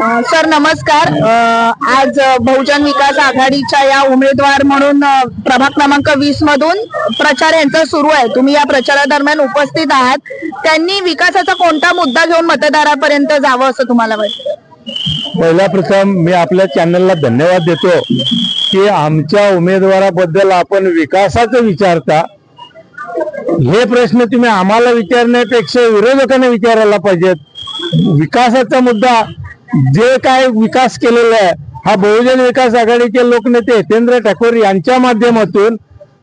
Sir नमस्कार. आज बहुजन विकास आघाडीच्या या उमेदवार म्हणून प्रभाग क्रमांक 20 मधून प्रचार यांचा सुरू आहे. तुम्ही या प्रचारादरम्यान उपस्थित आहात. त्यांनी विकासाचा कोणता मुद्दा घेऊन मतदारापर्यंत जावं असं तुम्हाला वाटतं? पहिला प्रथम मी आपल्या चॅनलला धन्यवाद देतो की आमच्या उमेदवाराबद्दल आपण विकासाचं विचारता. हे प्रश्न तुम्ही आम्हाला विचारण्यापेक्षा विरोधकांना विचारायला पाहिजेत. विकासाचा मुद्दा जे काय विकास केलेला आहे हा बहुजन विकास आघाडीचे लोकनेते हितेंद्र ठाकूर यांच्या माध्यमातून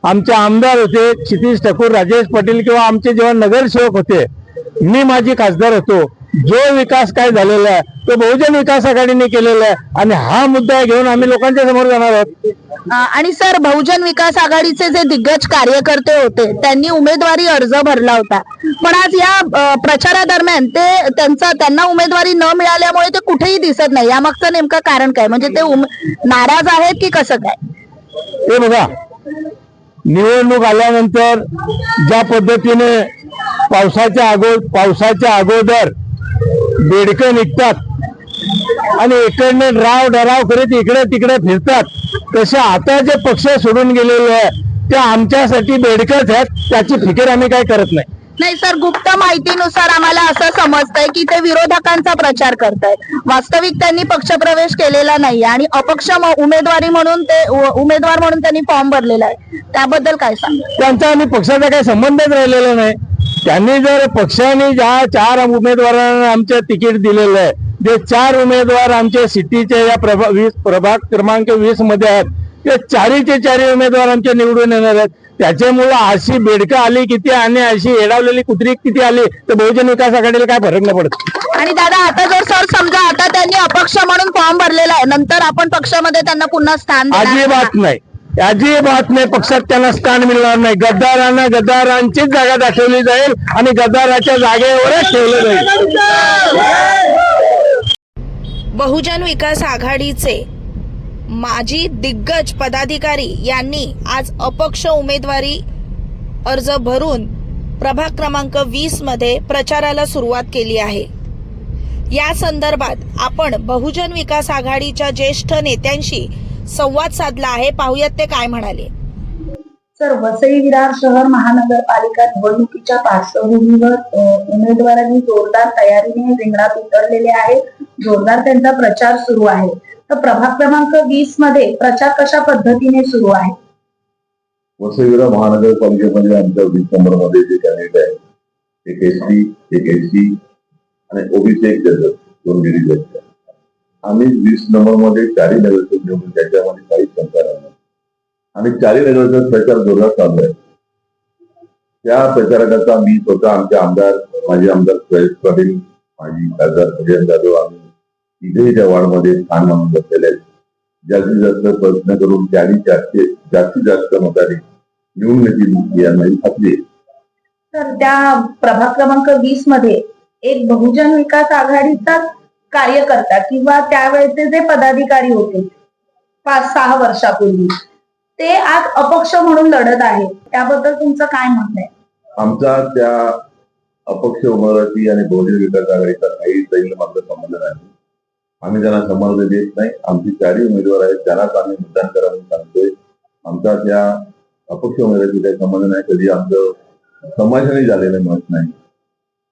आमचे आमदार होते क्षितिज ठाकूर, राजेश पाटील किंवा आमचे जेव्हा नगरसेवक होते, मी माझी खासदार होतो, जो विकास काय झालेला आहे तो बहुजन विकास आघाडीने केलेला आहे आणि हा मुद्दा घेऊन आम्ही लोकांच्या समोर जाणार आहोत. आणि सर बहुजन विकास आघाडीचे जे दिग्गज कार्यकर्ते होते त्यांनी उमेदवारी अर्ज भरला होता, पण आज या प्रचारादरम्यान त्यांना उमेदवारी न मिळाल्यामुळे ते कुठेही दिसत नाही. यामागचं नेमकं कारण काय? म्हणजे ते नाराज आहेत की कसं काय? ते बघा, निवडणूक आल्यानंतर ज्या पद्धतीने पावसाच्या अगोदर बेडकं निघतात आणि इकडने डराव करीत इकडे तिकडे फिरतात, तसे आता जे पक्ष सोडून गेलेले आहे ते आमच्यासाठी बेडकंच आहेत. त्याची फिकीर आम्ही काय करत नाही. नाही सर, गुप्त माहितीनुसार आम्हाला असं समजतंय की ते विरोधकांचा प्रचार करतायत. वास्तविक त्यांनी पक्षप्रवेश केलेला नाही आणि अपक्ष उमेदवार म्हणून त्यांनी फॉर्म भरलेला आहे. त्याबद्दल काय सांगा? त्यांचा आणि पक्षाचा काही संबंधच राहिलेला नाही. त्यांनी जर पक्षाने ज्या 4 उमेदवारांना आमच्या तिकीट दिलेलं आहे, जे 4 उमेदवार आमच्या सिटीच्या या प्रभाग क्रमांक 20 मध्ये आहेत, ते 4चे उमेदवार आमच्या निवडून येणार आहेत. त्याच्यामुळे अशी बेडकं आली किती आणि अशी एडावलेली कुत्री किती आली तर बहुजन विकास आघाडीला काय फरक नाही पडत. आणि दादा, आता जर सर समजा आता त्यांनी अपक्ष म्हणून फॉर्म भरलेला आहे, नंतर आपण पक्षामध्ये त्यांना पुन्हा स्थान अजिबात नाही. पक्षात त्यांना स्थान मिळणार नाही. गद्दारांना गद्दारांचीच जागा दाखवली जाईल आणि गद्दाराच्या जागेवरच ठेवलं जाईल. बहुजन विकास आघाडीचे माजी दिग्गज पदाधिकारी यांनी आज अपक्ष उमेदवारी अर्ज भरून प्रभाग क्रमांक 20 मध्ये प्रचाराला सुरुवात केली आहे. या संदर्भात आपण बहुजन विकास आघाडीच्या ज्येष्ठ नेत्यांशी संवाद साधला आहे. पाहूयात ते काय म्हणाले. सर, वसई विरार शहर महानगरपालिका निवडणुकीच्या पार्श्वभूमीवर उमेदवारांनी जोरदार तयारीने रिंगणात उतरलेले आहे. जोरदार त्यांचा प्रचार सुरू आहे. तर प्रभाग क्रमांक 20 मध्ये प्रचार कशा पद्धतीने सुरू आहे? वसई विरार महानगरपालिकेमध्ये आमच्या 20 नंबरमध्ये जे कॅन्डिडेट आहे, एक एसटी, एक एससी आणि ओबीसी एक जज, 2 लेडीज आहेत. आम्ही 20 नंबरमध्ये 4 नगरसेवक निवडून त्याच्यामध्ये काहीच शंका नाही आणि 4 नगरसेवक प्रचार जोरात चालू आहे. त्या प्रचाराकरता मी स्वतः आमचे आमदार, माजी आमदार सुरेश पाटील, माजी खासदार भजन जाधव, आम्ही इथेही त्या वार्डमध्ये स्थान म्हणून बसलेले आहेत. जास्तीत जास्त प्रयत्न करून जास्तीत जास्त मताने निवडून येतील यांना खात्री आहे. तर त्या प्रभाग क्रमांक 20 मध्ये एक बहुजन विकास आघाडीचा कार्यकर्ता किंवा त्यावेळेचे जे पदाधिकारी होते 5-6 वर्षापूर्वी, ते आज अपक्ष म्हणून लढत आहेत. त्याबद्दल तुमचं काय म्हणणं आहे? आमचा त्या अपक्ष उमेदवाराची आणि बहुजन विकास आघाडीचा काही सैन्य मात्र संबंध नाही. आम्ही त्यांना समर्थन देत नाही. आमची 4 उमेदवार आहेत, त्यांनाच आम्ही मतदान करा म्हणून सांगतोय. आमचा त्या अपक्ष उमेदवाराची काही संबंध नाही. कधी आमचं संभाषणही झालेलं मिळत नाही.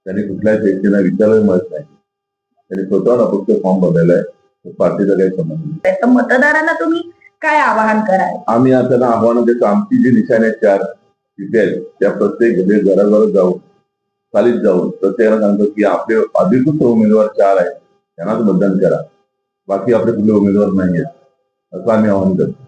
त्यांनी कुठल्याच व्यक्तीला विचारलं मिळत नाही. त्यांनी स्वतःवर अपक्ष फॉर्म भरलेला आहे. पार्टीचा काही संबंध नाही. तर मतदारांना तुम्ही काय आवाहन कराल? आम्ही त्यांना आव्हान देतो. आमची जी निशाणे 4 तिथे आहेत त्या प्रत्येक घराघरात जाऊन चालीत जाऊन प्रत्येकाला सांगतो की आपले अधिकृत उमेदवार 4 आहेत, त्यांनाच मतदान करा, बाकी आपले कुठले उमेदवार नाही आहेत, असं आम्ही आवाहन करतो.